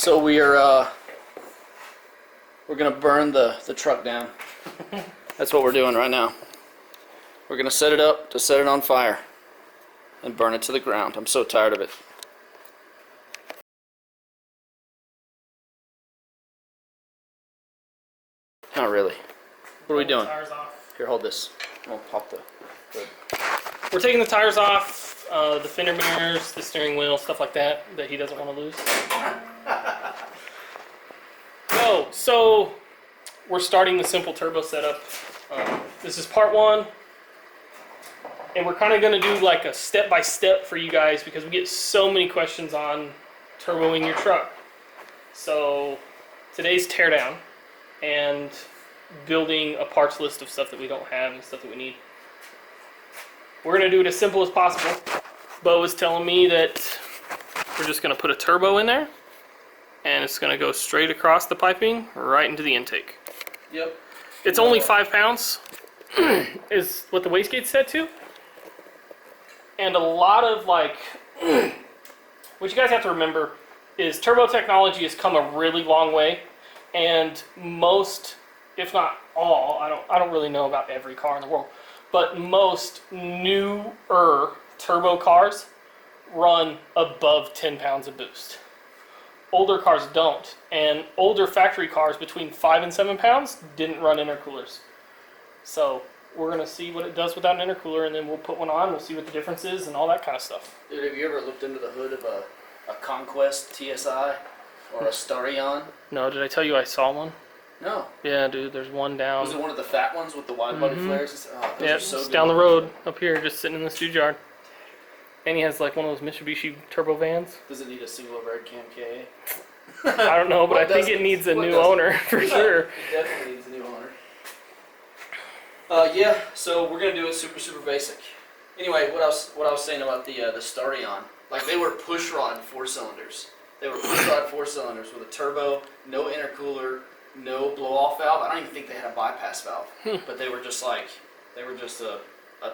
So we're gonna burn the truck down. That's what we're doing right now. We're gonna set it up to set it on fire and burn it to the ground. I'm so tired of it. Not really. What are we doing? Tires off. Here, hold this. I'll pop the hood. We're taking the tires off, the fender mirrors, the steering wheel, stuff like that he doesn't want to lose. So we're starting the simple turbo setup. This is part one, and we're kind of going to do like a step-by-step for you guys because we get so many questions on turboing your truck. So today's teardown and building a parts list of stuff that we don't have and stuff that we need. We're going to do it as simple as possible. Bo was telling me that we're just going to put a turbo in there and it's going to go straight across the piping right into the intake. Yep. It's only 5 pounds is what the wastegate said to. And a lot of like, what you guys have to remember is turbo technology has come a really long way, and most, if not all, I don't really know about every car in the world, but most newer turbo cars run above 10 pounds of boost. Older cars don't, and older factory cars between 5 and 7 pounds didn't run intercoolers. So we're gonna see what it does without an intercooler, and then we'll put one on, we'll see what the difference is and all that kind of stuff. Dude, have you ever looked into the hood of a Conquest TSI or a Teardown? No, did I tell you I saw one? No. Yeah, dude, there's one down. Was it one of the fat ones with the wide body flares? Oh, those Yeah, are so it's good. down the road up here, just sitting in the stooge yard. And he has like one of those Mitsubishi turbo vans. Does it need a single overhead cam KA? I don't know, but I think it needs a new owner for sure. It definitely needs a new owner. Yeah, so we're gonna do it super basic. Anyway, what I was saying about the Teardown, like they were push rod 4-cylinders. They were push rod 4-cylinders with a turbo, no intercooler, no blow off valve. I don't even think they had a bypass valve, but they were just a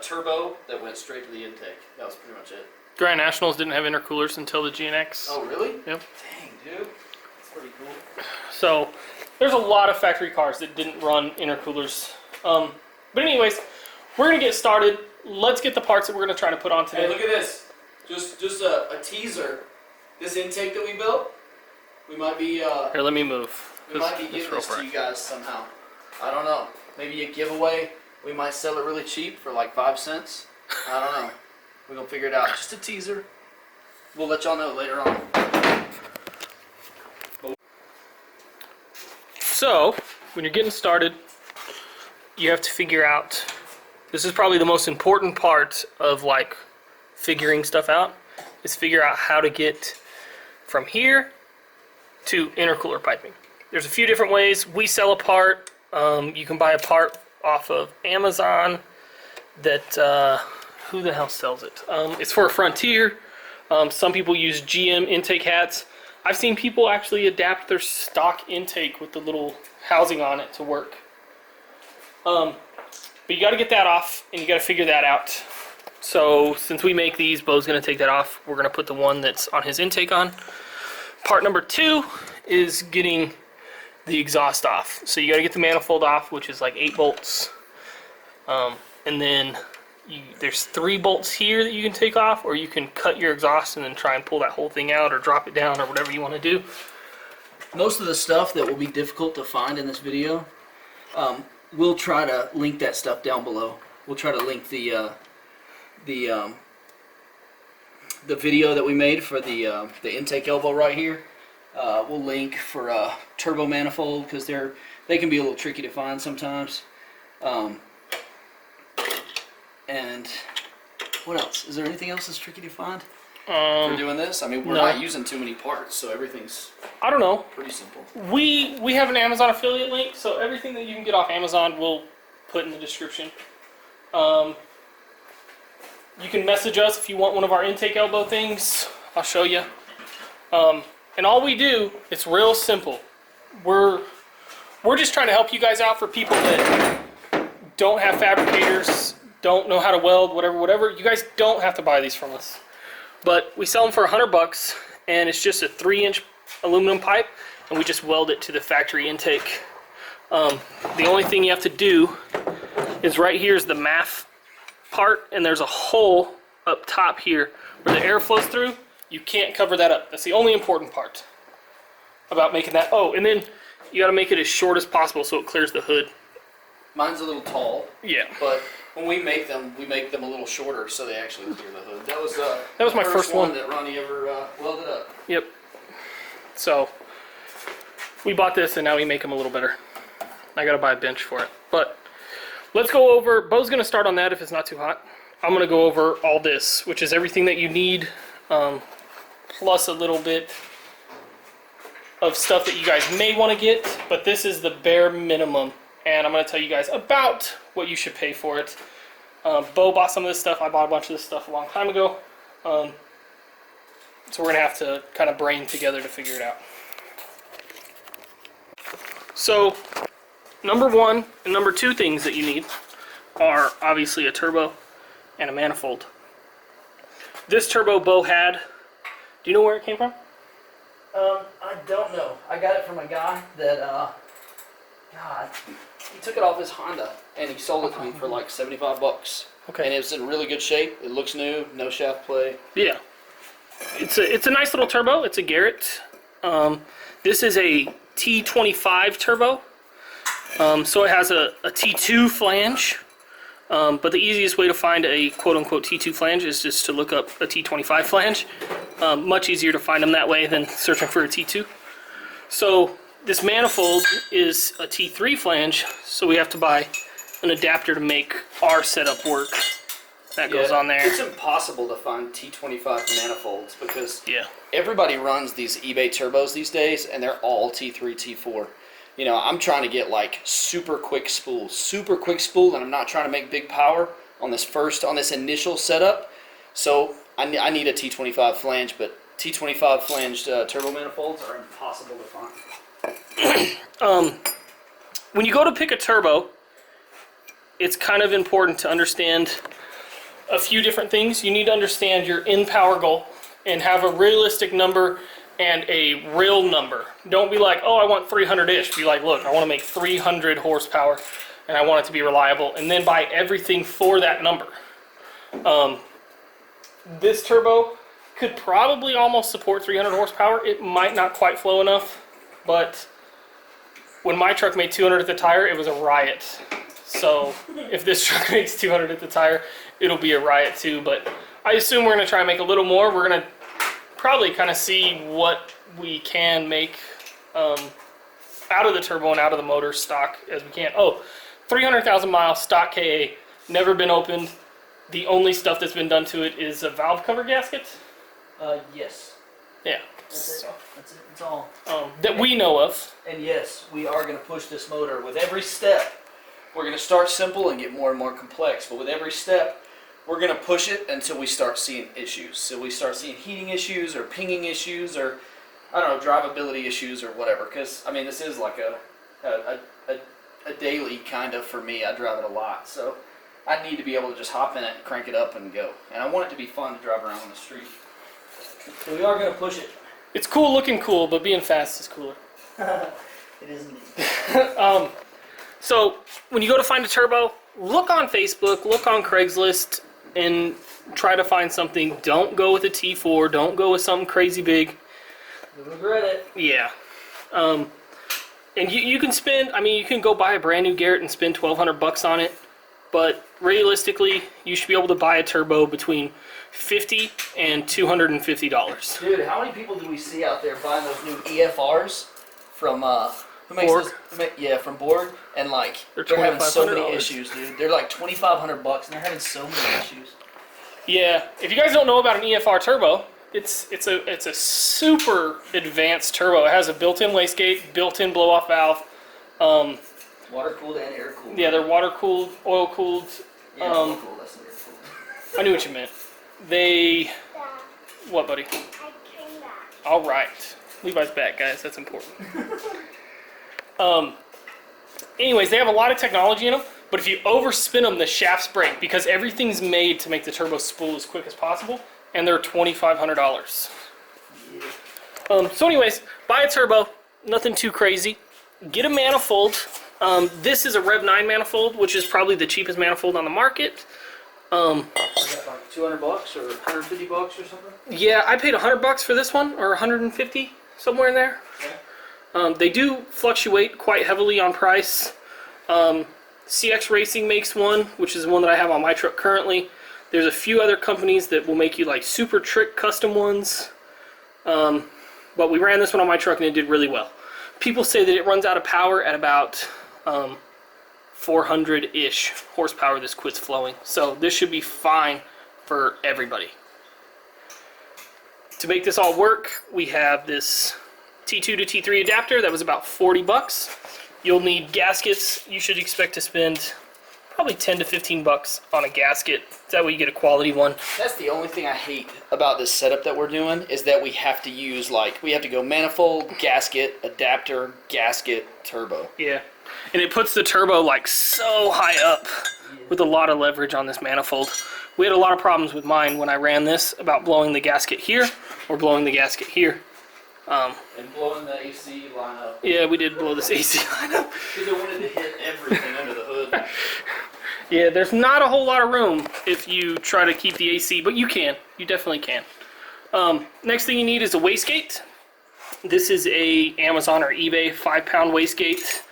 turbo that went straight to the intake. That was pretty much it. Grand Nationals didn't have intercoolers until the GNX. Oh really? Yep. Dang, dude, that's pretty cool. So there's a lot of factory cars that didn't run intercoolers. But anyways, we're gonna get started. Let's get the parts that we're gonna try to put on today. Hey, look at this. Just a teaser. This intake that we built, we might be Here, let me move. we might be giving this to you guys somehow. I don't know. Maybe a giveaway. We might sell it really cheap for like 5 cents. I don't know. We're gonna figure it out. Just a teaser. We'll let y'all know later on. So, when you're getting started, you have to figure out, this is probably the most important part of like figuring stuff out, is figure out how to get from here to intercooler piping. There's a few different ways. We sell a part. You can buy a part off of Amazon that, who the hell sells it? It's for a Frontier. Some people use GM intake hats. I've seen people actually adapt their stock intake with the little housing on it to work. But you got to get that off, and you got to figure that out. So since we make these, Bo's going to take that off. We're going to put the one that's on his intake on. Part number 2 is getting the exhaust off. So you got to get the manifold off, which is like 8 bolts. And then there's 3 bolts here that you can take off, or you can cut your exhaust and then try and pull that whole thing out or drop it down or whatever you want to do. Most of the stuff that will be difficult to find in this video, we'll try to link that stuff down below. We'll try to link the video that we made for the intake elbow right here. We'll link for a turbo manifold because they can be a little tricky to find sometimes. And what else? Is there anything else that's tricky to find for doing this? I mean, we're not using too many parts, so everything's I don't know. pretty simple. We have an Amazon affiliate link, so everything that you can get off Amazon we'll put in the description. You can message us if you want one of our intake elbow things. I'll show you. And all we do, it's real simple. We're just trying to help you guys out for people that don't have fabricators, don't know how to weld, whatever. You guys don't have to buy these from us. But we sell them for $100, and it's just a 3-inch aluminum pipe, and we just weld it to the factory intake. The only thing you have to do is right here is the MAF part, and there's a hole up top here where the air flows through. You can't cover that up. That's the only important part about making that. Oh, and then you got to make it as short as possible so it clears the hood. Mine's a little tall. Yeah. But when we make them a little shorter so they actually clear the hood. That was my first one that Ronnie ever welded up. Yep. So we bought this and now we make them a little better. I got to buy a bench for it. But let's go over. Bo's going to start on that if it's not too hot. I'm going to go over all this, which is everything that you need, plus a little bit of stuff that you guys may want to get, but this is the bare minimum, and I'm going to tell you guys about what you should pay for it. Bo bought some of this stuff. I bought a bunch of this stuff a long time ago, so we're going to have to kind of brain together to figure it out. So number one and number two things that you need are obviously a turbo and a manifold. This turbo Bo had, do you know where it came from? I don't know. I got it from a guy that, God, he took it off his Honda and he sold it to me for like 75 bucks. Okay. And it's in really good shape. It looks new, no shaft play. Yeah. It's a nice little turbo. It's a Garrett. This is a T25 turbo. So it has a T2 flange. But the easiest way to find a quote-unquote T2 flange is just to look up a T25 flange. Much easier to find them that way than searching for a T2. So this manifold is a T3 flange, so we have to buy an adapter to make our setup work. That goes on there. It's impossible to find T25 manifolds because Yeah. everybody runs these eBay turbos these days and they're all T3, T4. You know, I'm trying to get like super quick spool, and I'm not trying to make big power on this initial setup. So I need a T25 flange, but T25 flanged turbo manifolds are impossible to find. When you go to pick a turbo, it's kind of important to understand a few different things. You need to understand your in-power goal and have a realistic number and a real number. Don't be like, oh, I want 300-ish. Be like, look, I want to make 300 horsepower and I want it to be reliable, and then buy everything for that number. This turbo could probably almost support 300 horsepower. It might not quite flow enough, but when my truck made 200 at the tire, it was a riot. So if this truck makes 200 at the tire, it'll be a riot too. But I assume we're going to try and make a little more. We're going to probably kind of see what we can make out of the turbo and out of the motor stock as we can. Oh, 300,000 miles stock KA, never been opened. The only stuff that's been done to it is a valve cover gasket. Yes. Yeah. That's it. That's all. That we know of. And yes, we are going to push this motor with every step. We're going to start simple and get more and more complex, but with every step, we're going to push it until we start seeing issues. So we start seeing heating issues or pinging issues or, I don't know, drivability issues or whatever. Because, I mean, this is like a daily kind of for me. I drive it a lot. So I need to be able to just hop in it, crank it up, and go. And I want it to be fun to drive around on the street. So we are going to push it. It's cool looking cool, but being fast is cooler. It is indeed. So when you go to find a turbo, look on Facebook, look on Craigslist, and try to find something. Don't go with a T4. Don't go with something crazy big. You'll regret it. Yeah. And you can spend, I mean, you can go buy a brand new Garrett and spend $1,200 on it, but realistically, you should be able to buy a turbo between $50 and $250. Dude, how many people do we see out there buying those new EFRs from who makes Borg? those? Yeah, from Borg, and like They're they're having so many $2,500. issues, dude. They're like $2,500, and they're having so many issues. Yeah, if you guys don't know about an EFR turbo, it's a super advanced turbo. It has a built-in wastegate, built-in blow-off valve. Water cooled and air cooled. Yeah, they're water cooled, oil cooled. Yeah, water cooled. That's air cooled. I knew what you meant. They, what, buddy? I came back. All right, Levi's back, guys. That's important. Anyways, they have a lot of technology in them, but if you overspin them, the shafts break because everything's made to make the turbo spool as quick as possible, and they're $2,500. Yeah. So anyways, buy a turbo, nothing too crazy. Get a manifold. This is a Rev 9 manifold, which is probably the cheapest manifold on the market. Is that like $200 or $150 or something? Yeah, I paid $100 for this one, or 150, somewhere in there. Okay. They do fluctuate quite heavily on price. CX Racing makes one, which is the one that I have on my truck currently. There's a few other companies that will make you like super trick custom ones. But we ran this one on my truck and it did really well. People say that it runs out of power at about 400-ish horsepower this quits flowing. So this should be fine for everybody. To make this all work, we have this T2 to T3 adapter that was about $40. You'll need gaskets. You should expect to spend probably 10 to 15 bucks on a gasket. That way you get a quality one. That's the only thing I hate about this setup that we're doing is that we have to use we have to go manifold, gasket, adapter, gasket, turbo. Yeah, and it puts the turbo like so high up with a lot of leverage on this manifold. We had a lot of problems with mine when I ran this about blowing the gasket here or blowing the gasket here. And blowing the AC line up. Yeah, we did blow this AC line up. Because it wanted to hit everything under the hood. Yeah, there's not a whole lot of room if you try to keep the AC, but you can. You definitely can. Next thing you need is a wastegate. This is a Amazon or eBay 5-pound wastegate.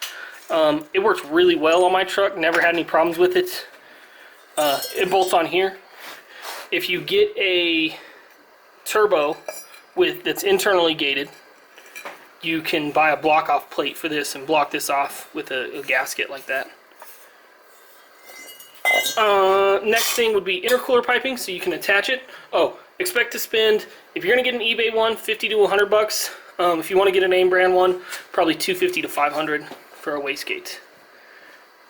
It works really well on my truck. Never had any problems with it. It bolts on here. If you get a turbo that's internally gated, you can buy a block off plate for this and block this off with a gasket like that. Next thing would be intercooler piping, so you can attach it. Oh, expect to spend, if you're gonna get an eBay one, 50 to 100 bucks. If you want to get a name brand one, probably 250 to 500 for a wastegate.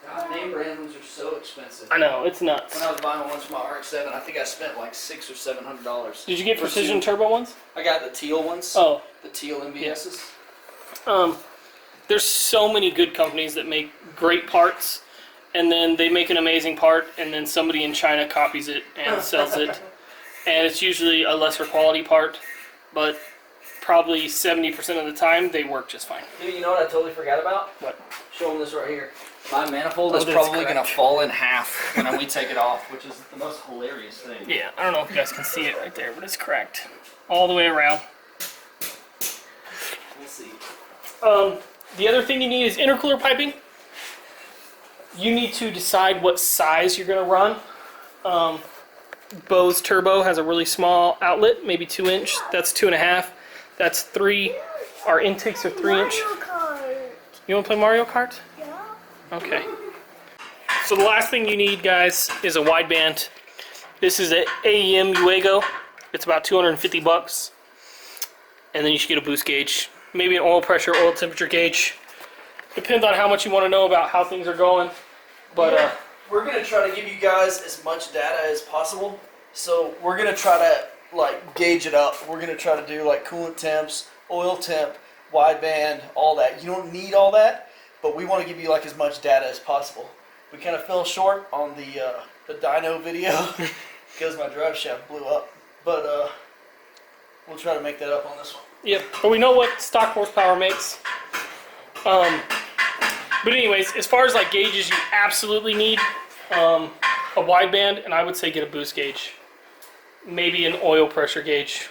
God, name brand ones are so expensive. I know, it's nuts. When I was buying ones for my RX-7, I think I spent like $600 or $700. Did you get precision turbo ones? I got the teal ones. Oh. The teal MBSs. There's so many good companies that make great parts, and then they make an amazing part, and then somebody in China copies it and sells it. And it's usually a lesser quality part, but probably 70% of the time they work just fine. Dude, you know what I totally forgot about? What? Show them this right here. My manifold is that's probably correct. going to fall in half when we take it off, which is the most hilarious thing. Yeah, I don't know if you guys can see it right there, but it's cracked all the way around. We'll see. The other thing you need is intercooler piping. You need to decide what size you're going to run. Bose Turbo has a really small outlet, maybe 2 inch. That's 2.5. That's 3. Our intakes are 3 inch. You want to play Mario Kart? Yeah. Okay. So the last thing you need, guys, is a wideband. This is an AEM Uego. It's about 250 bucks. And then you should get a boost gauge. Maybe an oil pressure, oil temperature gauge. Depends on how much you want to know about how things are going. But we're going to try to give you guys as much data as possible. So we're going to try to like gauge it up. We're going to try to do like coolant temps, oil temp, wideband, all that. You don't need all that, but we want to give you like as much data as possible. We kind of fell short on the dyno video because my drive shaft blew up. But we'll try to make that up on this one. yep, but we know what stock horsepower makes. But anyways, as far as like gauges, you absolutely need a wideband, and I would say get a boost gauge. Maybe an oil pressure gauge.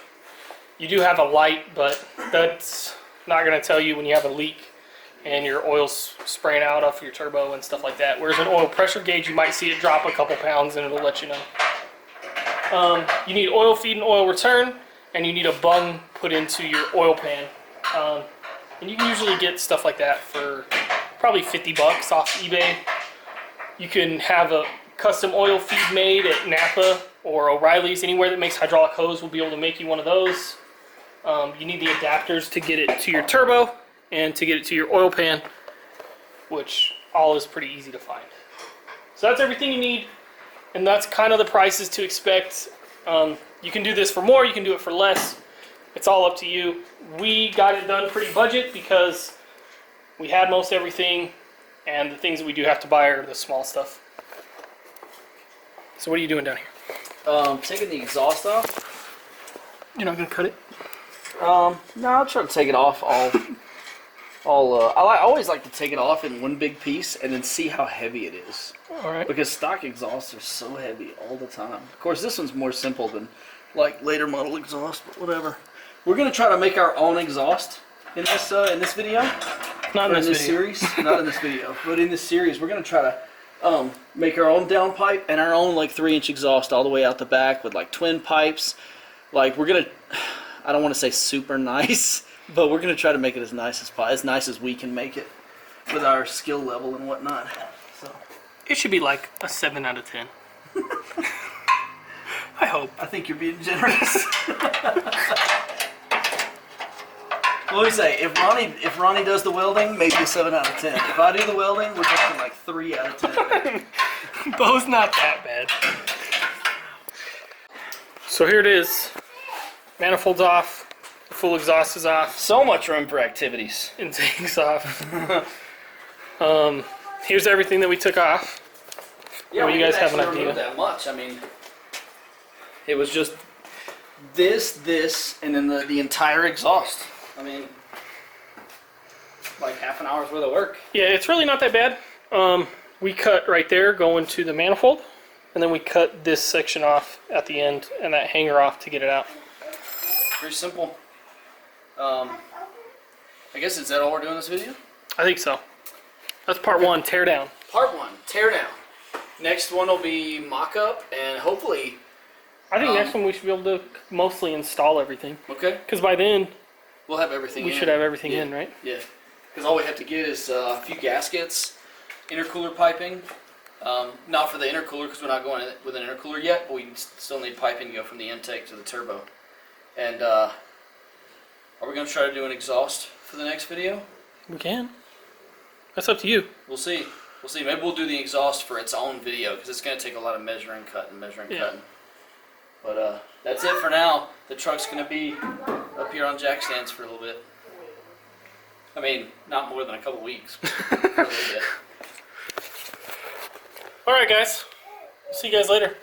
You do have a light, but that's not going to tell you when you have a leak and your oil's spraying out off your turbo and stuff like that. Whereas an oil pressure gauge, you might see it drop a couple pounds and it'll let you know. You need oil feed and oil return, and you need a bung put into your oil pan. And you can usually get stuff like that for probably 50 bucks off eBay. You can have a custom oil feed made at Napa or O'Reilly's. Anywhere that makes hydraulic hose will be able to make you one of those. You need the adapters to get it to your turbo and to get it to your oil pan, which all is pretty easy to find. So that's everything you need, and that's kind of the prices to expect. You can do this for more, you can do it for less. It's all up to you. We got it done pretty budget because we had most everything, and the things that we do have to buy are the small stuff. So what are you doing down here? Taking the exhaust off. You're not going to cut it? No, I'll try to take it off I always like to take it off in one big piece and then see how heavy it is. All right. Because stock exhausts are so heavy all the time. Of course, this one's more simple than like later model exhaust, but whatever. We're gonna try to make our own exhaust in this video. Not in this series. Not in this video, but in this series, we're gonna try to make our own downpipe and our own like 3-inch exhaust all the way out the back with like twin pipes. Like we're gonna, I don't want to say super nice, but we're gonna try to make it as nice as we can make it with our skill level and whatnot. So It should be like a 7 out of 10. I hope. I think you're being generous. What do we say? If Ronnie does the welding, maybe a 7 out of 10. If I do the welding, we're talking like 3 out of 10. Bo's not that bad. So here it is. Manifold's off. The full exhaust is off. So much room for activities. Intake's off. Here's everything that we took off. Yeah, well, you guys have an idea. idea. That much. I mean, it was just this, and then the entire exhaust. I mean, like half an hour's worth of work. Yeah, it's really not that bad. We cut right there going to the manifold, and then we cut this section off at the end and that hanger off to get it out. Very simple. I guess, is that all we're doing in this video? I think so. That's part 1, teardown. Part 1, teardown. Next one will be mock-up, and hopefully... I think next one we should be able to mostly install everything. Okay. Because by then, we'll have everything we should have everything in, right? Yeah. Because all we have to get is a few gaskets, intercooler piping. Not for the intercooler, because we're not going with an intercooler yet, but we still need piping to go from the intake to the turbo. And are we going to try to do an exhaust for the next video? We can. That's up to you. We'll see. We'll see. Maybe we'll do the exhaust for its own video, because it's going to take a lot of measuring, cutting. But that's it for now. The truck's going to be up here on jack stands for a little bit. I mean, not more than a couple weeks. For a little bit. Alright guys. See you guys later.